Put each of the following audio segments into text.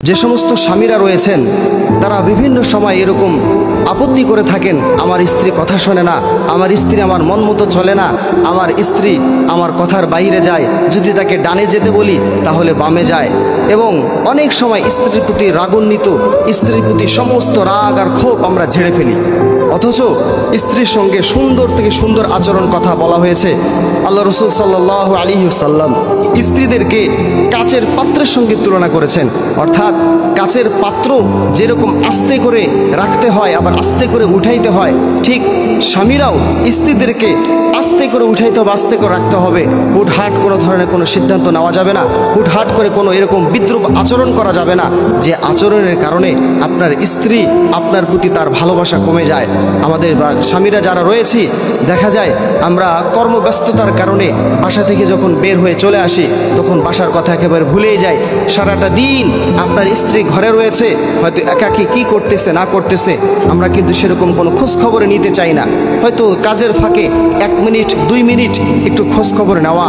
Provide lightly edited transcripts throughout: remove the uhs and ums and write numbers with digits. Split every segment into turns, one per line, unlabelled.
যে সমস্ত স্বামীরা রয়েছেন তারা বিভিন্ন সময় এরকম আপত্তি করে থাকেন, আমার স্ত্রী কথা শোনে না, আমার স্ত্রী আমার মন মতো চলে না, আমার স্ত্রী আমার কথার বাইরে যায়, যদি তাকে ডানে যেতে বলি তাহলে বামে যায়। এবং অনেক সময় স্ত্রীর প্রতি রাগান্বিত, স্ত্রীর প্রতি সমস্ত রাগ আর ক্ষোভ আমরা ঝেড়ে ফেলি। অথচ স্ত্রীর সঙ্গে সুন্দর থেকে সুন্দর আচরণ কথা বলা হয়েছে। আল্লাহ রসুল সাল্লাল্লাহু আলাইহি ওয়াসাল্লাম স্ত্রীদেরকে কাচের পাত্রের সঙ্গে তুলনা করেছেন। অর্থাৎ কাচের পাত্র যেরকম আস্তে করে রাখতে হয় আবার আস্তে করে উঠাইতে হয়, ঠিক স্বামীরাও স্ত্রীদেরকে আস্তে করে উঠাইতে হবে, আস্তে করে রাখতে হবে। হুটহাট কোনো ধরনের কোনো সিদ্ধান্ত নেওয়া যাবে না, হুটহাট করে কোনো এরকম বিদ্রূপ আচরণ করা যাবে না যে আচরণের কারণে আপনার স্ত্রী আপনার প্রতি তার ভালোবাসা কমে যায়। আমাদের স্বামীরা যারা রয়েছি, দেখা যায় আমরা কর্মব্যস্ততার কারণে বাসা থেকে যখন বের হয়ে চলে আসি তখন বাসার কথা একেবারে ভুলেই যাই। সারাটা দিন আপনার স্ত্রী ঘরে রয়েছে, হয়তো একাকী কি করতেছে না করতেছে আমরা কিন্তু সেরকম কোনো খোঁজ খবরে নিতে চাই না। হয়তো কাজের ফাঁকে 1 মিনিট 2 মিনিট একটু খোঁজ খবর নেওয়া,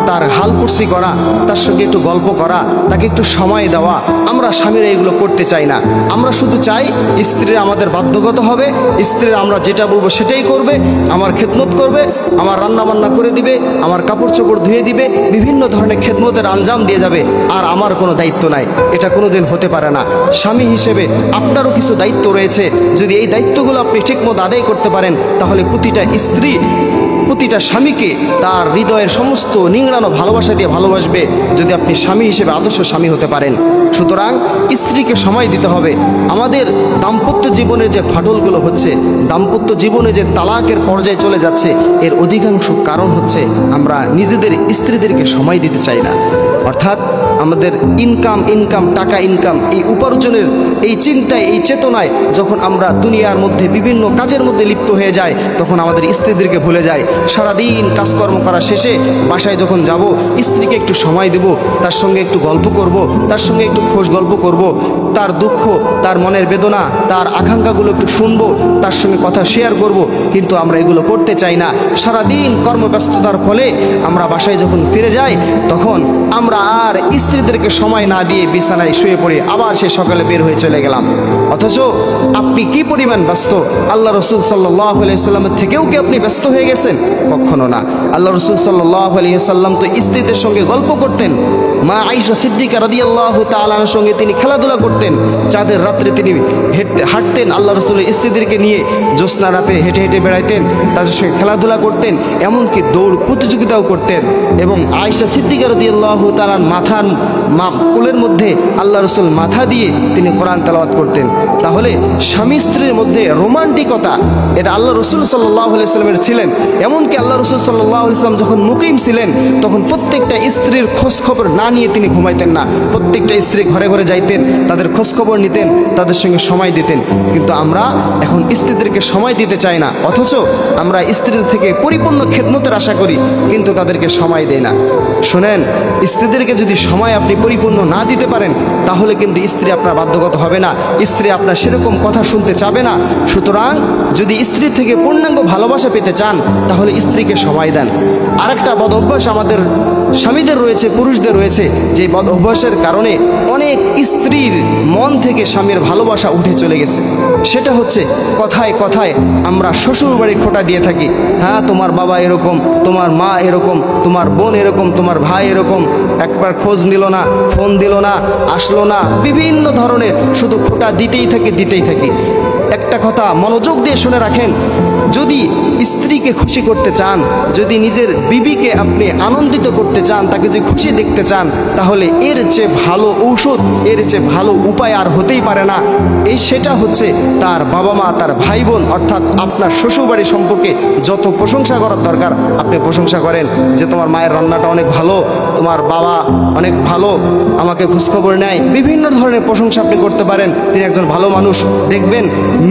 তার হালপুর্সি করা, তার সঙ্গে একটু গল্প করা, তাকে একটু সময় দেওয়া, আমরা স্বামীরা এগুলো করতে চাই না। আমরা শুধু চাই স্ত্রীরা আমাদের বাধ্যগত হবে, স্ত্রীরা আমরা যেটা বলবো সেটাই করবে, আমার খেদমত করবে, আমার রান্না বান্না করে দিবে, আমার কাপড় চোপড় ধুয়ে দিবে, বিভিন্ন ধরনের খেদমতের আঞ্জাম দিয়ে যাবে, আর আমার কোনো দায়িত্ব নাই। এটা কোনোদিন হতে পারে না। স্বামী হিসেবে আপনারও কিছু দায়িত্ব রয়েছে। যদি এই দায়িত্বগুলো আপনি ঠিকমতো আদায় করতে পারেন তাহলে প্রতিটা স্ত্রী প্রতিটা স্বামীকে তার হৃদয়ের সমস্ত নিংড়ানো ভালোবাসা দিয়ে ভালোবাসবে, যদি আপনি স্বামী হিসেবে আদর্শ স্বামী হতে পারেন। সুতরাং স্ত্রীকে সময় দিতে হবে। আমাদের দাম্পত্য জীবনের যে ফাটলগুলো হচ্ছে, দাম্পত্য জীবনে যে তালাকের পর্যায়ে চলে যাচ্ছে, এর অধিকাংশ কারণ হচ্ছে আমরা নিজেদের স্ত্রীদেরকে সময় দিতে চাই না। অর্থাৎ আমাদের ইনকাম টাকা ইনকাম, এই উপার্জনের এই চিন্তায় এই চেতনায় যখন আমরা দুনিয়ার মধ্যে বিভিন্ন কাজের মধ্যে লিপ্ত হয়ে যাই তখন আমাদের স্ত্রীদেরকে ভুলে যাই। সারাদিন কাজকর্ম করা শেষে বাসায় যখন যাব, স্ত্রীকে একটু সময় দেব, তার সঙ্গে একটু গল্প করব, তার সঙ্গে একটু খোশ গল্প করব, তার দুঃখ, তার মনের বেদনা, তার আকাঙ্ক্ষাগুলো একটু শুনবো, তার সঙ্গে কথা শেয়ার করব। কিন্তু আমরা এগুলো করতে চাই না। সারাদিন কর্মব্যস্ততার ফলে আমরা বাসায় যখন ফিরে যাই তখন আমরা আর স্ত্রীদেরকে সময় না দিয়ে বিছানায় শুয়ে পড়ি, আবার সে সকালে বের হয়ে চলে গেলাম। অথচ আপনি কি পরিমাণ ব্যস্ত, আল্লাহ রসুল সাল্লাল্লাহু আলাইহি ওয়াসাল্লামের থেকেও কি আপনি ব্যস্ত হয়ে গেছেন? কখনো না। আল্লাহ রসুল সাল্লাল্লাহু আলাইহি ওয়াসাল্লাম তো স্ত্রীদের সঙ্গে গল্প করতেন। মা আয়েশা সিদ্দিকা রাদিয়াল্লাহু তাআলা আনহার সঙ্গে তিনি খেলাধুলা করতেন। চাঁদের রাত্রে তিনি হাঁটতেন আল্লাহ রসুলের স্ত্রীদেরকে নিয়ে, জ্যোৎস্না রাতে হেঁটে হেঁটে বেড়াইতেন, তাদের সঙ্গে খেলাধুলা করতেন, এমনকি দৌড় প্রতিযোগিতাও করতেন। এবং আয়েশা সিদ্দিকা রাদিয়াল্লাহু তাআলা মাথার কোলের মধ্যে আল্লাহ রসুল মাথা দিয়ে তিনি কোরআন তেলাওয়াত করতেন। তাহলে স্বামী স্ত্রীর মধ্যে রোমান্টিকতা এটা আল্লাহ রসুল সাল্লাল্লাহু আলাইহি ওয়াসাল্লামের ছিলেন। এমনকি আল্লাহ রসুল সাল্লাল্লাহু আলাইহি ওয়াসাল্লাম যখন মুকিম ছিলেন তখন প্রত্যেকটা স্ত্রীর খোঁজ খবর না নিয়ে তিনি ঘুমাইতেন না। প্রত্যেকটা স্ত্রী ঘরে ঘরে যাইতেন, তাদের খোঁজ খবর নিতেন, তাদের সঙ্গে সময় দিতেন। কিন্তু আমরা এখন স্ত্রীদেরকে সময় দিতে চাই না, অথচ আমরা স্ত্রীদের থেকে পরিপূর্ণ খেদমতের আশা করি কিন্তু তাদেরকে সময় দেই না। শোনেন, স্ত্রীদেরকে যদি সময় আপনি পরিপূর্ণ না দিতে পারেন তাহলে কিন্তু স্ত্রী আপনার বাধ্যগত হবে না, স্ত্রী আপনার সেরকম কথা শুনতে চাবে না। সুতরাং যদি স্ত্রী থেকে পূর্ণাঙ্গ ভালোবাসা পেতে চান তাহলে স্ত্রীকে সময় দেন। আরেকটা বদ অভ্যাস আমাদের স্বামীদের রয়েছে, পুরুষদের রয়েছে, যে বদ অভ্যাসের কারণে অনেক স্ত্রীর মন থেকে স্বামীর ভালোবাসা উঠে চলে গেছে। সেটা হচ্ছে কথায় কথায় আমরা শ্বশুর বাড়ি খোঁটা দিয়ে থাকি। হ্যাঁ, তোমার বাবা এরকম, তোমার মা এরকম, তোমার বোন এরকম, তোমার ভাই এরকম, একবার খোঁজ নিল না, ফোন দিল না, আসলো না, বিভিন্ন ধরনের শুধু খোঁটা দিতেই থাকি। একটা কথা মনোযোগ দিয়ে শুনে রাখেন, যদি স্ত্রীকে খুশি করতে চান, যদি নিজের বিবিকে আপনি আনন্দিত করতে চান, তাকে যদি খুশি দেখতে চান, তাহলে এর চেয়ে ভালো ঔষধ, এর চেয়ে ভালো উপায় আর হতেই পারে না। সেটা হচ্ছে তার বাবা মা, তার ভাই বোন, অর্থাৎ আপনার শ্বশুরবাড়ি সম্পর্কে যত প্রশংসা করার দরকার আপনি প্রশংসা করেন, যে তোমার মায়ের রান্নাটা অনেক ভালো, তোমার বাবা অনেক ভালো, আমাকে খোঁজখবর নেয়, বিভিন্ন ধরনের প্রশংসা আপনি করতে পারেন। তিনি একজন ভালো মানুষ। দেখবেন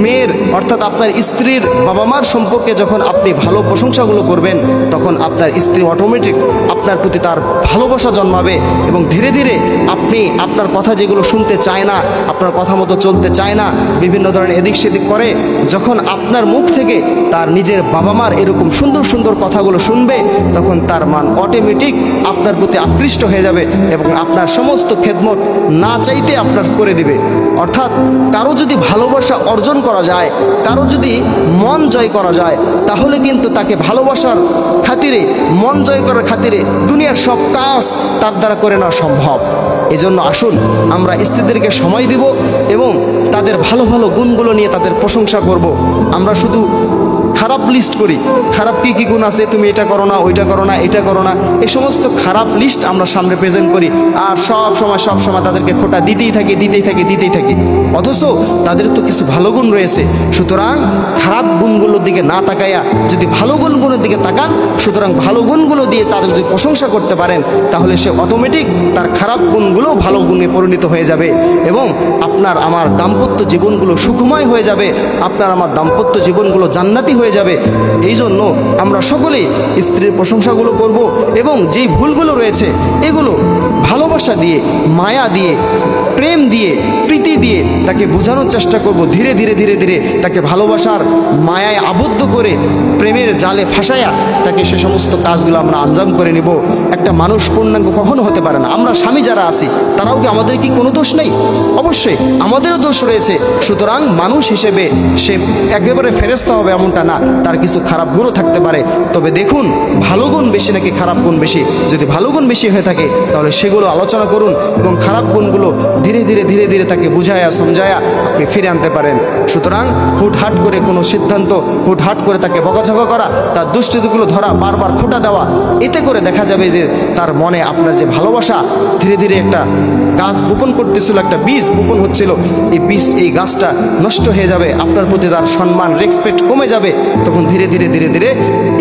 মেয়ের অর্থাৎ আপনার স্ত্রীর বাবা মার সম্পর্কে যখন আপনি ভালো প্রশংসাগুলো করবেন তখন আপনার স্ত্রী অটোমেটিক আপনার প্রতি তার ভালোবাসা জন্মাবে এবং ধীরে ধীরে আপনি আপনার কথা যেগুলো শুনতে চায় না, আপনার কথা মতো চলতে চায় না, বিভিন্ন ধরনের এদিক সেদিক করে, যখন আপনার মুখ থেকে তার নিজের বাবা মার এরকম সুন্দর সুন্দর কথাগুলো শুনবে, তখন তার মান অটোমেটিক আপনার প্রতি আকৃষ্ট হয়ে যাবে এবং আপনার সমস্ত খেদমত না চাইতে আপনার করে দিবে। অর্থাৎ কারো যদি ভালোবাসা অর্জন করা যায়, কারো যদি মন জয় করা যায়, তাহলে কিন্তু তাকে ভালোবাসার খাতিরে, মন জয় করার খাতিরে দুনিয়ার সব কাজ তার দ্বারা করে নেওয়া সম্ভব। এজন্য আসুন আমরা স্ত্রীদেরকে সময় দিব এবং তাদের ভালো ভালো গুণগুলো নিয়ে তাদের প্রশংসা করব। আমরা শুধু খারাপ লিস্ট করি, খারাপ কী কী গুণ আছে, তুমি এটা করো না, ওইটা করো না, এটা করো না, এই সমস্ত খারাপ লিস্ট আমরা সামনে প্রেজেন্ট করি আর সব সময় তাদেরকে খোঁটা দিতেই থাকি। অথচ তাদের তো কিছু ভালো গুণ রয়েছে। সুতরাং খারাপ গুণগুলোর দিকে না তাকাইয়া যদি ভালো গুণগুলোর দিকে তাকান, সুতরাং ভালো গুণগুলো দিয়ে তাদের যদি প্রশংসা করতে পারেন, তাহলে সে অটোমেটিক তার খারাপ গুণগুলো ভালো গুণে পরিণত হয়ে যাবে এবং আপনার আমার দাম্পত্য জীবনগুলো সুখময় হয়ে যাবে, আপনার আমার দাম্পত্য জীবনগুলো জান্নাতি হয়ে যাবে। এই জন্য আমরা সকলেই স্ত্রীর প্রশংসাগুলো করব এবং যেই ভুলগুলো রয়েছে এগুলো ভালোবাসা দিয়ে, মায়া দিয়ে, প্রেম দিয়ে, প্রীতি দিয়ে তাকে বোঝানোর চেষ্টা করব। ধীরে ধীরে তাকে ভালোবাসার মায়ায় আবদ্ধ করে প্রেমের জালে ফাঁসাইয়া তাকে সে সমস্ত কাজগুলো আমরা আঞ্জাম করে নিব। একটা মানুষ পূর্ণাঙ্গ কখনো হতে পারে না। আমরা স্বামী যারা আছি তারাও কি, আমাদের কি কোনো দোষ নেই? অবশ্যই আমাদেরও দোষ রয়েছে। সুতরাং মানুষ হিসেবে সে একেবারে ফেরেশতা হবে এমনটা না, তার কিছু খারাপ গুণও থাকতে পারে। তবে দেখুন ভালো গুণ বেশি নাকি খারাপ গুণ বেশি। যদি ভালো গুণ বেশি হয়ে থাকে তাহলে সেগুলো আলোচনা করুন এবং খারাপ গুণগুলো ধীরে ধীরে তাকে বুঝায়া সমঝায়া আপনি ফিরে আনতে পারেন। সুতরাং হুটহাট করে কোনো সিদ্ধান্ত, হুটহাট করে তাকে বকাঝকা করা, তার দুষ্টিগুলো ধরা, বারবার খোঁটা দেওয়া, এতে করে দেখা যাবে যে তার মনে আপনার যে ভালোবাসা ধীরে ধীরে একটা গাছ বপন করতেছিল, একটা বীজ বপন হচ্ছিল, এই বীজ, এই গাছটা নষ্ট হয়ে যাবে, আপনার প্রতি তার সম্মান, রেসপেক্ট কমে যাবে। তখন ধীরে ধীরে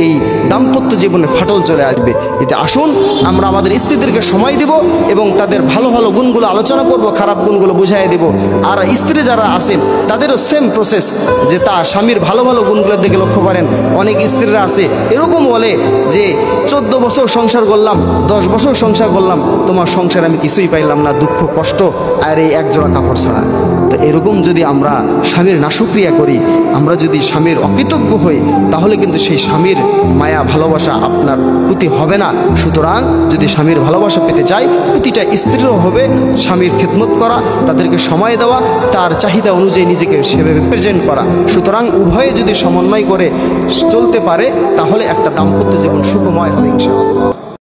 এই দাম্পত্য জীবনে ফাটল চলে আসবে। এতে আসুন আমরা আমাদের স্ত্রীদেরকে সময় দেব এবং তাদের ভালো ভালো গুণগুলো আলোচনা করব, খারাপ গুণগুলো বুঝাই দেব। আর স্ত্রী যারা আছেন তাদেরও সেম প্রসেস, যে তা স্বামীর ভালো ভালো গুণগুলোর দিকে লক্ষ্য করেন। অনেক স্ত্রীরা আছে এরকম বলে যে 14 বছর সংসার করলাম, 10 বছর সংসার করলাম, তোমার সংসার আমি কিছুই পাইলাম না, দুঃখ কষ্ট আর এই একজোড়া কাপড় ছাড়া। তো এরকম যদি আমরা স্বামীর নাশুক্রিয়া করি, আমরা যদি স্বামীর অকৃতজ্ঞ হই, তাহলে কিন্তু সেই স্বামীর মায়া ভালোবাসা আপনার প্রতি হবে না। সুতরাং যদি স্বামীর ভালোবাসা পেতে চাই, প্রতিটা স্ত্রীরও হবে স্বামীর খেদমত করা, তাদেরকে সময় দেওয়া, তার চাহিদা অনুযায়ী নিজেকে সেভাবে প্রেজেন্ট করা। সুতরাং উভয়ে যদি সমন্বয় করে চলতে পারে, তাহলে একটা দাম্পত্য জীবন সুখময় হবে ইনশাআল্লাহ।